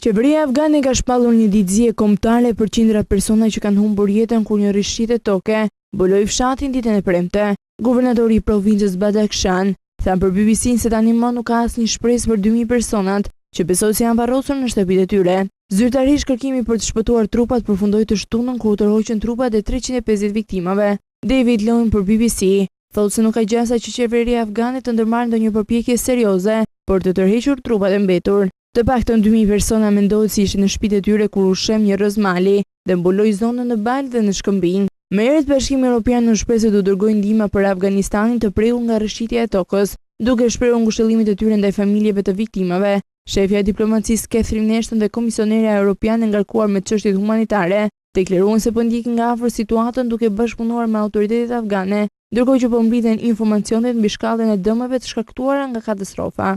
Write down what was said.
Qeveria afgane ka shpallur një ditëzie kombëtare për qindra persona që kanë humbur jetën kur një rishqitje toke mbuloi fshatin ditën e premte. Guvernatori i provincës Badakhshan tha për BBC se tani më nuk ka asnjë shpresë për 2000 personat që besoi se janë varrosur në shtëpitë e tyre. Zyrtarisht kërkimi për të shpëtuar trupat përfundoi të shtunën kur u tërhoqën trupat e 350 viktimave. David Lloyd për BBC thotë se nuk ka gjasa që qeveria afgane të ndërmarrë ndonjë përpjekje serioze për të tërhequr trupat e mbetur. Të paktën 2000 persona mendohet se ishin në shtëpitë e tyre kur u shem një rrëzmali dhe mbuloi zonën në Bal dhe në Shkëmbinj. Më herët Bashkimi Evropian në shpresë të dërgojë ndihmë për Afganistanin të prekur nga rrëshqitja e tokës, duke shprehur ngushëllimin e tyre ndaj familjeve të viktimave. Shefja e diplomacisë Catherine Ashton dhe komisionerja europiane ngarkuar me çështjet humanitare deklaruan se po ndjekin nga afër situatën duke bashkëpunuar me autoritetet afgane, ndërkohë që po mblidhen informacionet mbi shkallën e dëmeve të shkaktuara nga katastrofa.